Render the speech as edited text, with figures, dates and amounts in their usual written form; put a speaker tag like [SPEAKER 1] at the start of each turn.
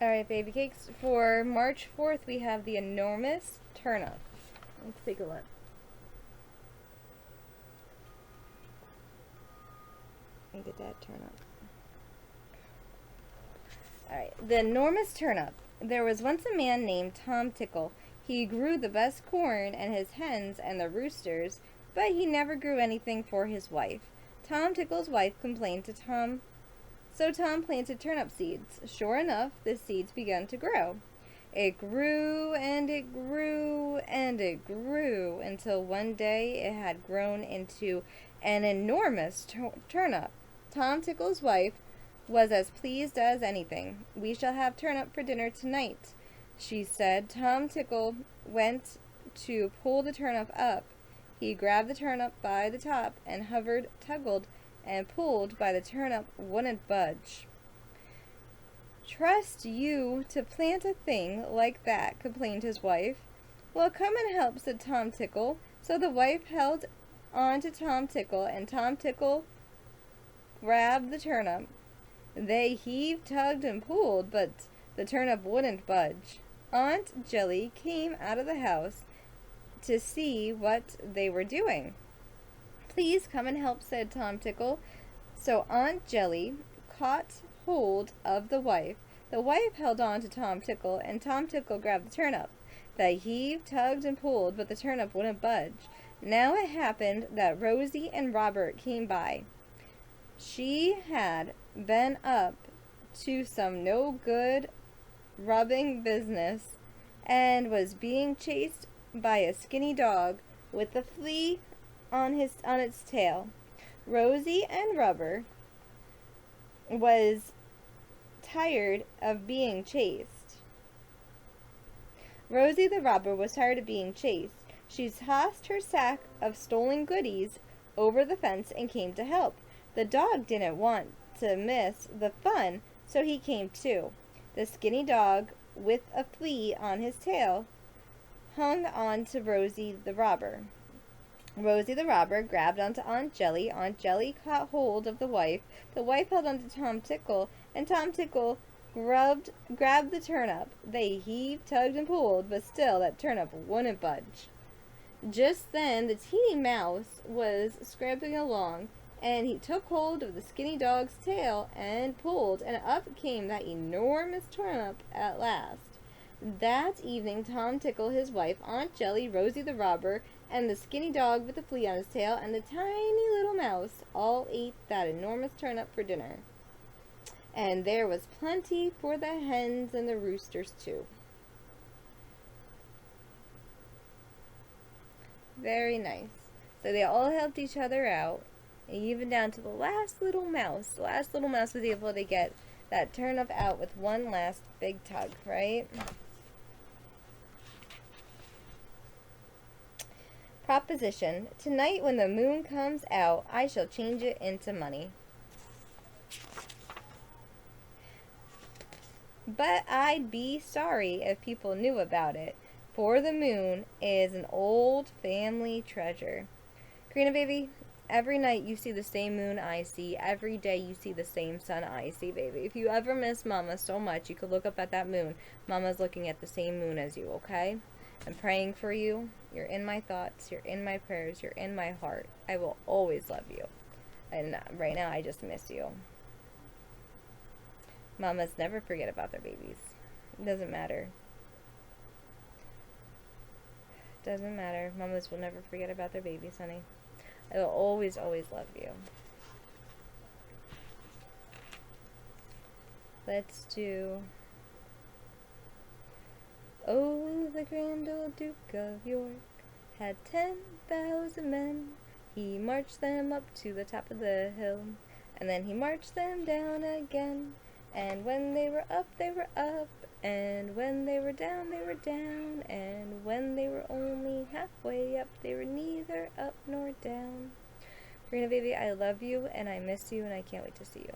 [SPEAKER 1] Alright, baby cakes. For March 4th, we have the enormous turnip. Let's take a look. Look at that turnip. Alright, the enormous turnip. There was once a man named Tom Tickle. He grew the best corn and his hens and the roosters, but he never grew anything for his wife. Tom Tickle's wife complained to Tom, so Tom planted turnip seeds. Sure enough, the seeds began to grow. It grew and it grew and it grew until one day it had grown into an enormous turnip. Tom Tickle's wife was as pleased as anything. "We shall have turnip for dinner tonight," she said. Tom Tickle went to pull the turnip up. He grabbed the turnip by the top and tuggled and pulled, but the turnip wouldn't budge. "Trust you to plant a thing like that," complained his wife. "Well, come and help," said Tom Tickle. So the wife held on to Tom Tickle, and Tom Tickle grabbed the turnip. They heaved, tugged, and pulled, but the turnip wouldn't budge. Aunt Jelly came out of the house to see what they were doing. "Please come and help," said Tom Tickle. So Aunt Jelly caught hold of the wife. The wife held on to Tom Tickle, and Tom Tickle grabbed the turnip. They heaved, tugged, and pulled, but the turnip wouldn't budge. Now it happened that Rosie and Robert came by. She had been up to some no-good rubbing business and was being chased by a skinny dog with a flea on its tail. Rosie and Rubber was tired of being chased. Rosie the robber was tired of being chased. She tossed her sack of stolen goodies over the fence and came to help. The dog didn't want to miss the fun, so he came too. The skinny dog with a flea on his tail hung on to Rosie the robber. Rosie the robber grabbed onto Aunt Jelly. Aunt Jelly caught hold of the wife. The wife held onto Tom Tickle, and Tom Tickle grabbed the turnip. They heaved, tugged, and pulled, but still that turnip wouldn't budge. Just then the teeny mouse was scrambling along, and he took hold of the skinny dog's tail and pulled, and up came that enormous turnip at last. That evening Tom Tickle, his wife, Aunt Jelly, Rosie the robber, and the skinny dog with the flea on his tail, and the tiny little mouse all ate that enormous turnip for dinner. And there was plenty for the hens and the roosters too. Very nice. So they all helped each other out, even down to the last little mouse. The last little mouse was able to get that turnip out with one last big tug, right? Proposition. Tonight when the moon comes out, I shall change it into money. But I'd be sorry if people knew about it, for the moon is an old family treasure. Karina, baby, every night you see the same moon I see. Every day you see the same sun I see, baby. If you ever miss Mama so much, you could look up at that moon. Mama's looking at the same moon as you, okay? I'm praying for you. You're in my thoughts. You're in my prayers. You're in my heart. I will always love you. And right now, I just miss you. Mamas never forget about their babies. It doesn't matter. Doesn't matter. Mamas will never forget about their babies, honey. I will always, always love you. Let's do... Oh, the grand old Duke of York had 10,000 men. He marched them up to the top of the hill, and then he marched them down again. And when they were up, and when they were down, and when they were only halfway up, they were neither up nor down. Karina, baby, I love you, and I miss you, and I can't wait to see you.